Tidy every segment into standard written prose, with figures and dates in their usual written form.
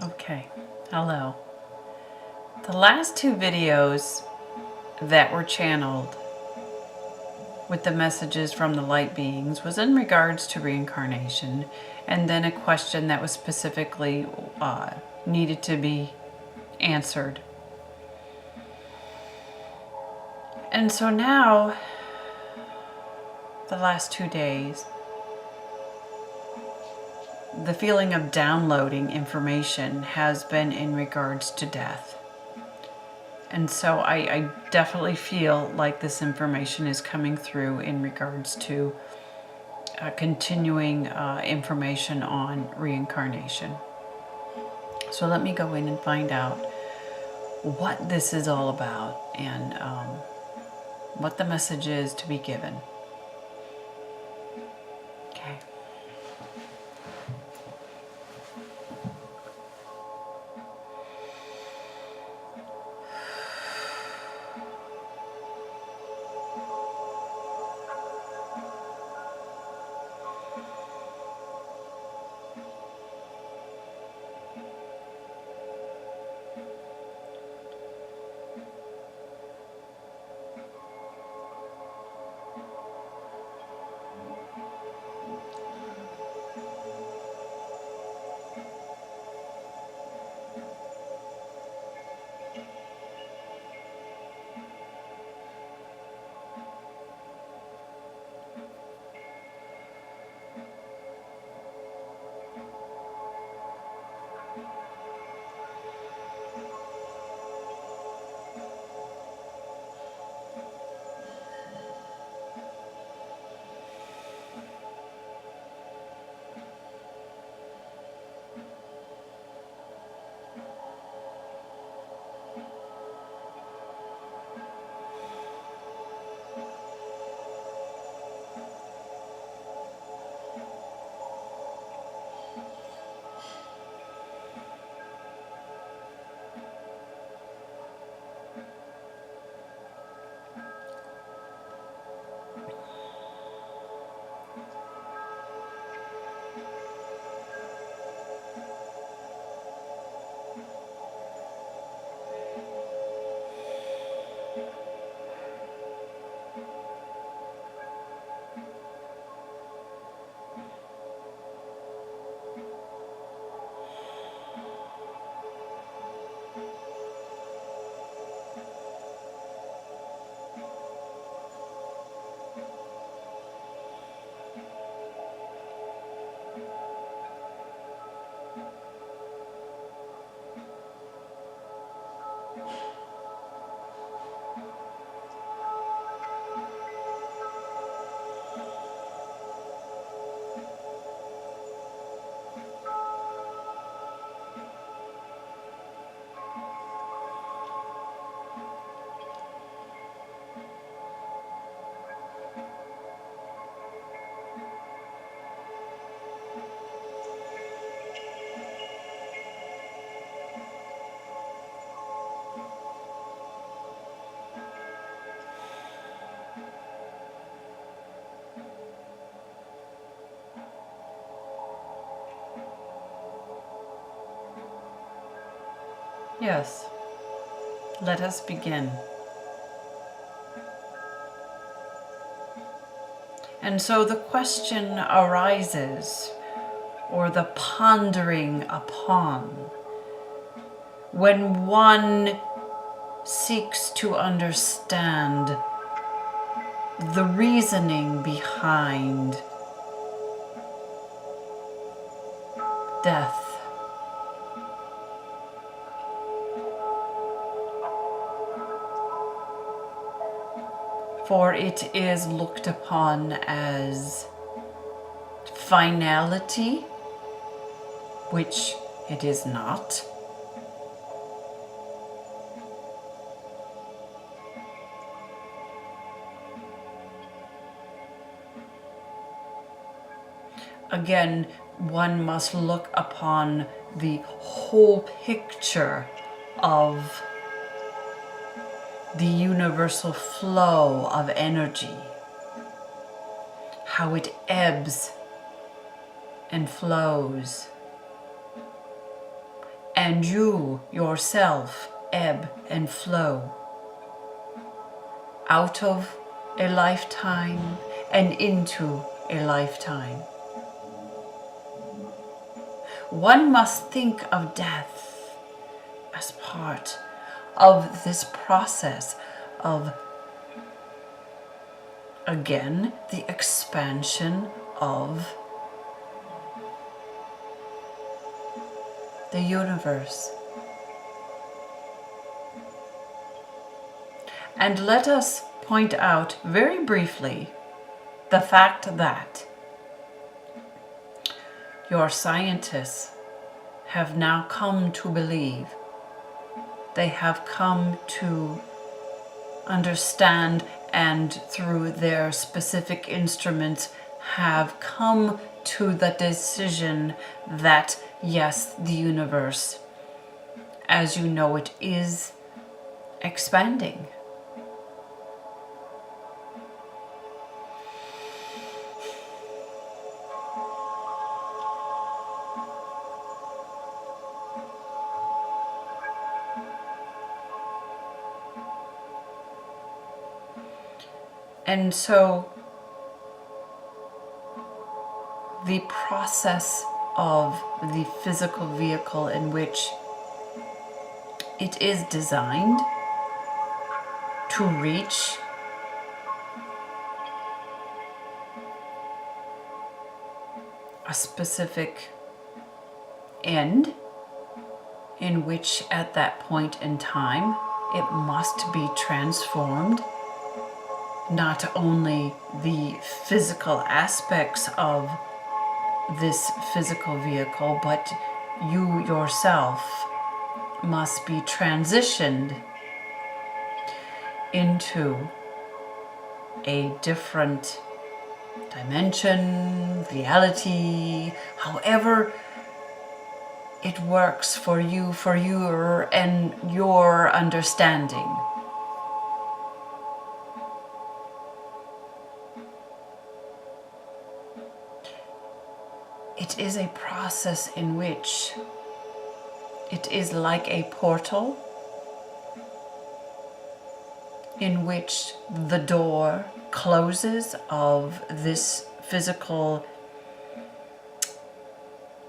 Okay, hello. The last two videos that were channeled with the messages from the light beings was in regards to reincarnation, and then a question that was specifically needed to be answered. And so now, the last 2 days, the feeling of downloading information has been in regards to death. And so I definitely feel like this information is coming through in regards to continuing information on reincarnation. So let me go in and find out what this is all about and what the message is to be given. Okay. Yes, let us begin. And so the question arises, or the pondering upon, when one seeks to understand the reasoning behind death. For it is looked upon as finality, which it is not. Again, one must look upon the whole picture of the universal flow of energy, how it ebbs and flows, and you yourself ebb and flow out of a lifetime and into a lifetime. One must think of death as part of this process of, again, the expansion of the universe. And let us point out very briefly the fact that your scientists have now come to believe, they have come to understand, and through their specific instruments have come to the decision that yes, the universe, as you know it, is expanding. And so the process of the physical vehicle in which it is designed to reach a specific end, in which at that point in time it must be transformed. Not only the physical aspects of this physical vehicle, but you yourself must be transitioned into a different dimension, reality, however it works for you, for your and your understanding. It is a process in which it is like a portal in which the door closes of this physical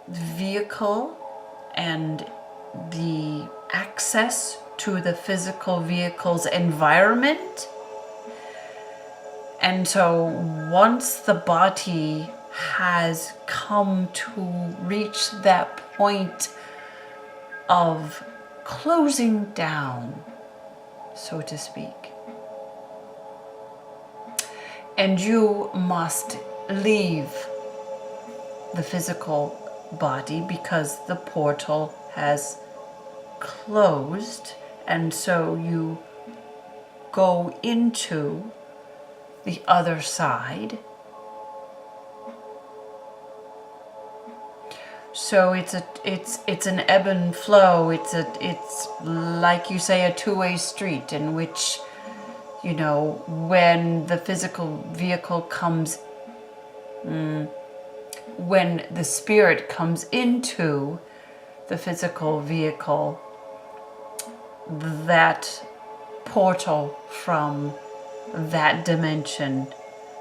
vehicle, and the access to the physical vehicle's environment. And so once the body has come to reach that point of closing down, so to speak, and you must leave the physical body because the portal has closed, and so you go into the other side. So it's an ebb and flow. It's like you say, a two-way street in which, you know, when the physical vehicle comes, when the spirit comes into the physical vehicle, that portal from that dimension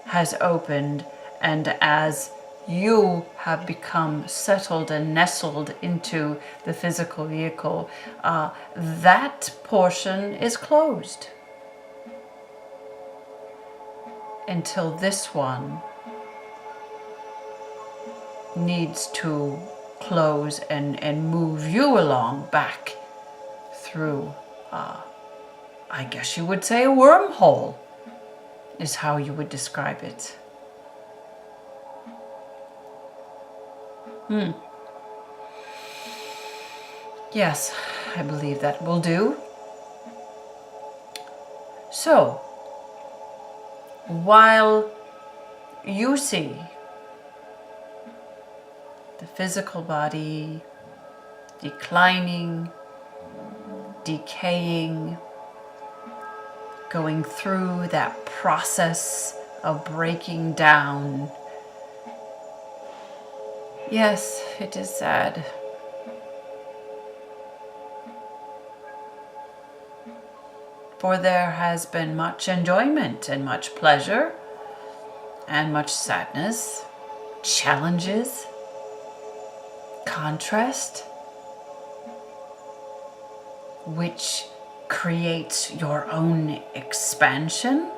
has opened, and as you have become settled and nestled into the physical vehicle, that portion is closed until this one needs to close and move you along back through, I guess you would say, a wormhole is how you would describe it. Yes, I believe that will do. So, while you see the physical body declining, decaying, going through that process of breaking down, yes, it is sad. For there has been much enjoyment and much pleasure and much sadness, challenges, contrast, which creates your own expansion.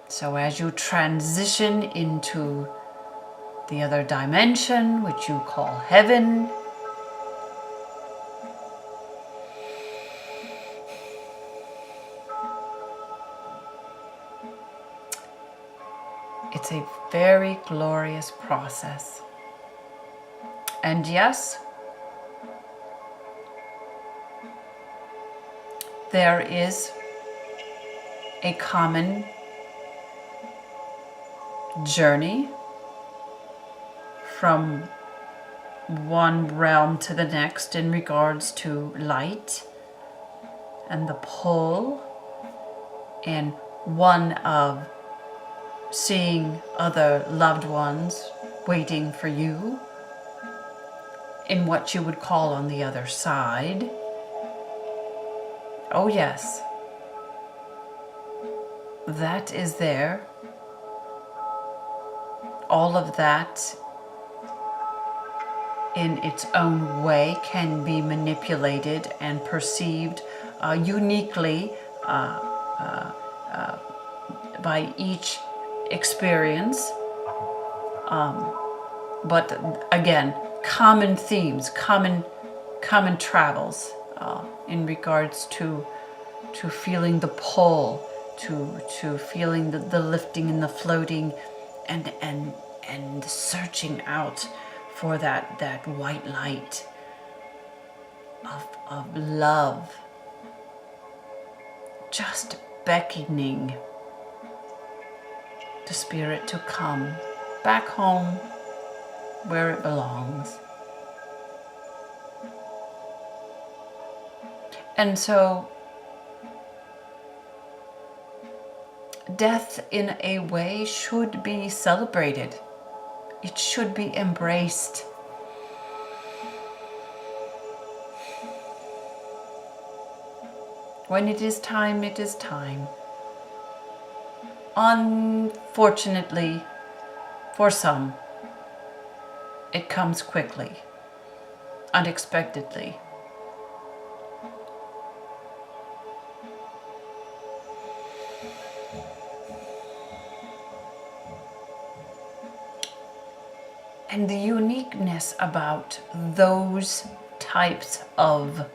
So as you transition into the other dimension, which you call heaven, it's a very glorious process. And yes, there is a common journey from one realm to the next in regards to light and the pull, and one of seeing other loved ones waiting for you in what you would call on the other side. Oh yes, that is there. All of that in its own way can be manipulated and perceived uniquely by each experience. But again, common themes, common travels in regards to feeling the pull, to feeling the lifting and the floating, and searching out for that white light of love, just beckoning the spirit to come back home where it belongs. And so death in a way should be celebrated. It should be embraced. When it is time, it is time. Unfortunately, for some, it comes quickly, unexpectedly. And the uniqueness about those types of,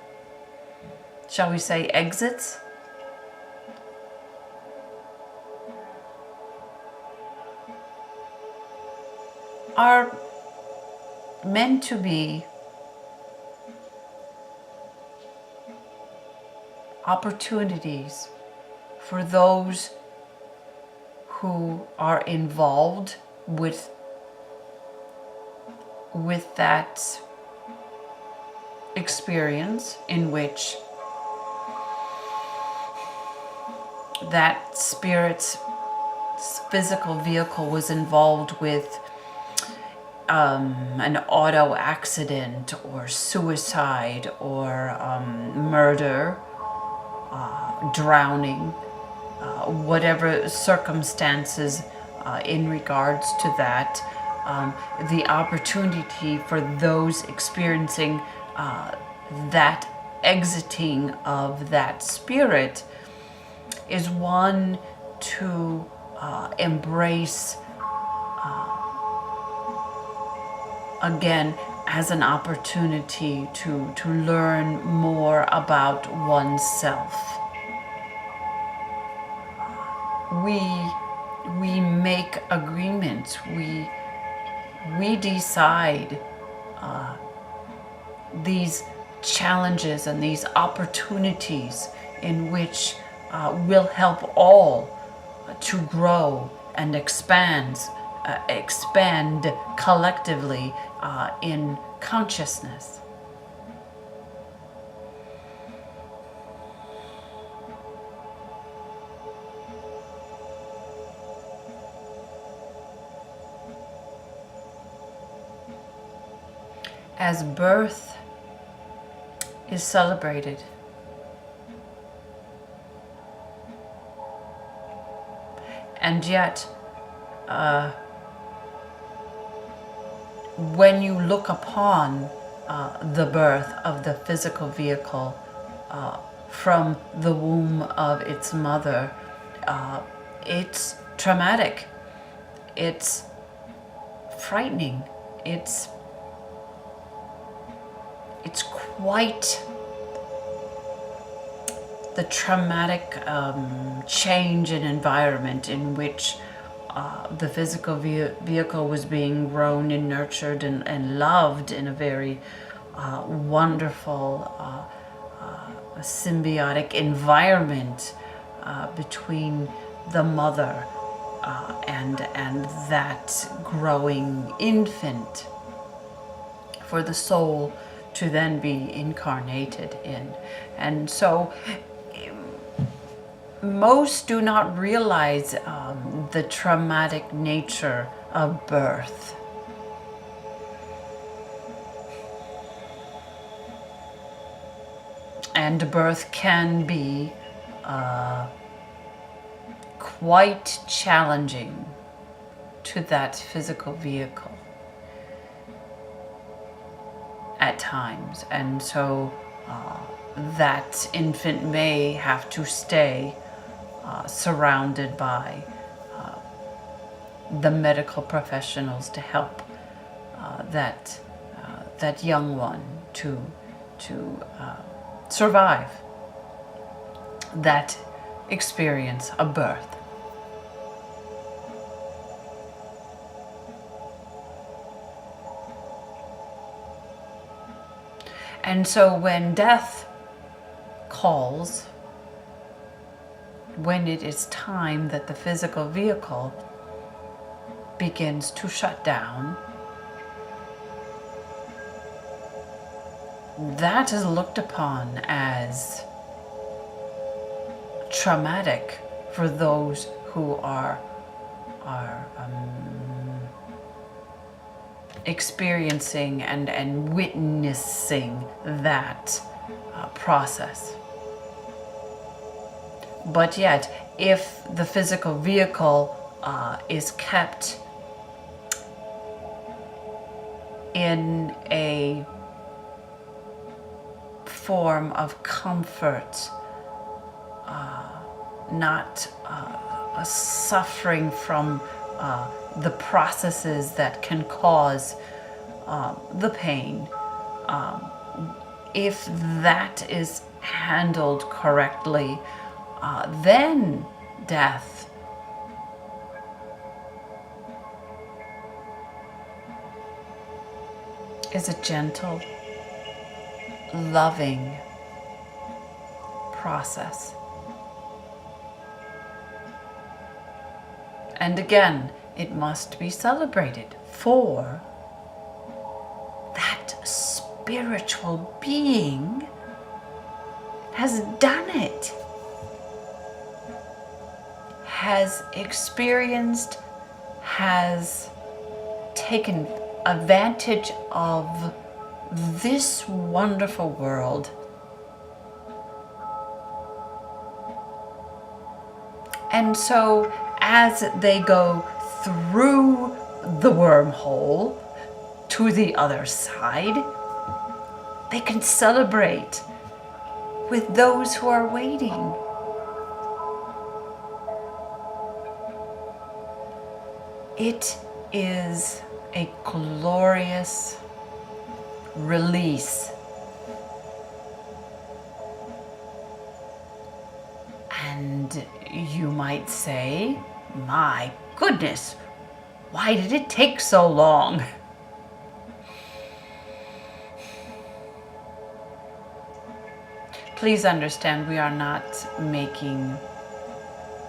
shall we say, exits, are meant to be opportunities for those who are involved with that experience, in which that spirit's physical vehicle was involved with an auto accident or suicide or murder, drowning, whatever circumstances in regards to that. The opportunity for those experiencing that exiting of that spirit is one to embrace again as an opportunity to learn more about oneself. We make agreements. We decide these challenges and these opportunities in which will help all to grow and expand collectively in consciousness. As birth is celebrated. And yet, when you look upon the birth of the physical vehicle from the womb of its mother, it's traumatic, it's frightening, it's quite the traumatic change in environment in which the physical vehicle was being grown and nurtured and loved in a very wonderful symbiotic environment between the mother and that growing infant, for the soul to then be incarnated in. And so most do not realize the traumatic nature of birth. And birth can be quite challenging to that physical vehicle at times. And so that infant may have to stay surrounded by the medical professionals to help that young one to survive that experience of birth. And so when death calls, when it is time that the physical vehicle begins to shut down, that is looked upon as traumatic for those who are experiencing and witnessing that process. But yet, if the physical vehicle is kept in a form of comfort, not suffering from the processes that can cause the pain, if that is handled correctly, then death is a gentle, loving process. And again, it must be celebrated, for that spiritual being has done it, has experienced, has taken advantage of this wonderful world. And so as they go through the wormhole to the other side, they can celebrate with those who are waiting. It is a glorious release. And you might say, my goodness, why did it take so long? Please understand, we are not making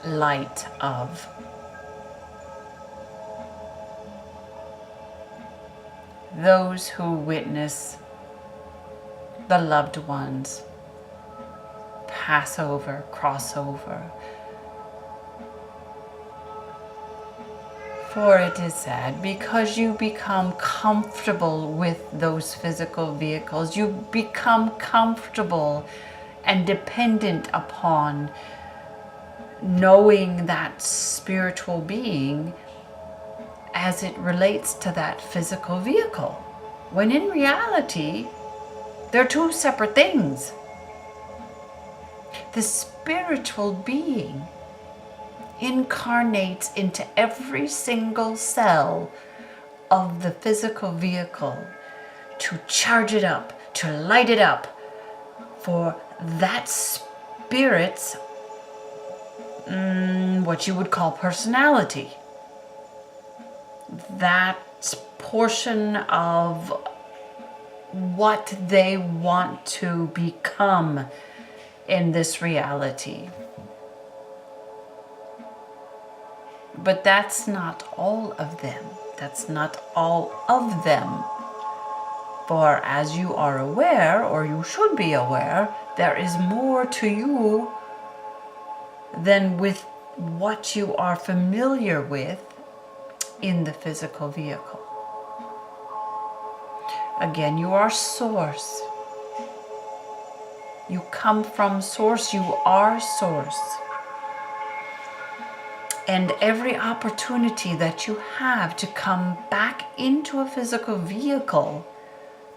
light of those who witness the loved ones pass over, cross over For it is said, because you become comfortable with those physical vehicles, you become comfortable and dependent upon knowing that spiritual being as it relates to that physical vehicle. When in reality, they're two separate things. The spiritual being incarnates into every single cell of the physical vehicle to charge it up, to light it up for that spirit's, what you would call personality. That portion of what they want to become in this reality. But that's not all of them. That's not all of them. For as you are aware, or you should be aware, there is more to you than with what you are familiar with in the physical vehicle. Again, you are source. You come from source. You are source. And every opportunity that you have to come back into a physical vehicle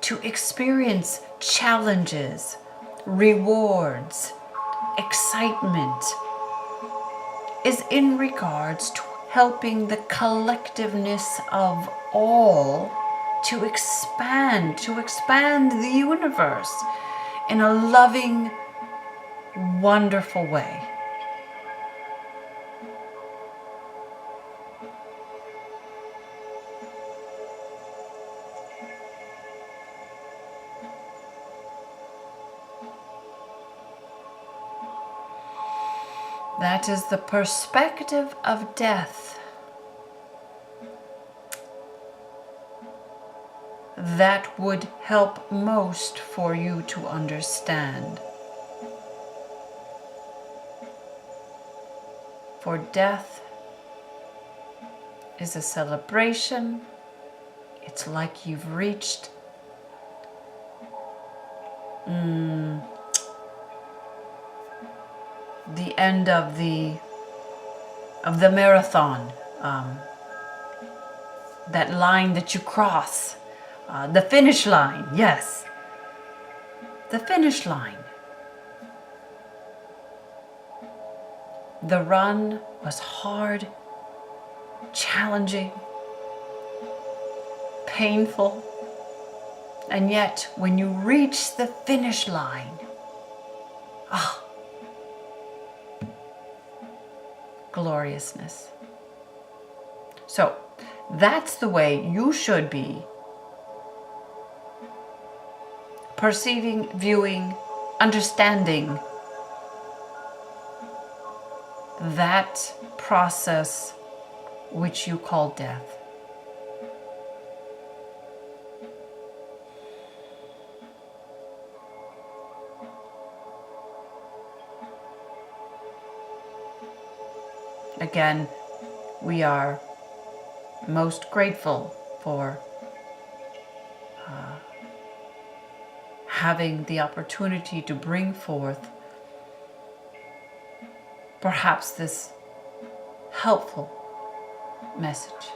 to experience challenges, rewards, excitement is in regards to helping the collectiveness of all to expand the universe in a loving, wonderful way. That is the perspective of death that would help most for you to understand. For death is a celebration. It's like you've reached the end of the marathon, that line that you cross, the finish line. Yes, the finish line. The run was hard, challenging, painful, and yet when you reach the finish line, gloriousness. So that's the way you should be perceiving, viewing, understanding that process which you call death. Again, we are most grateful for having the opportunity to bring forth perhaps this helpful message.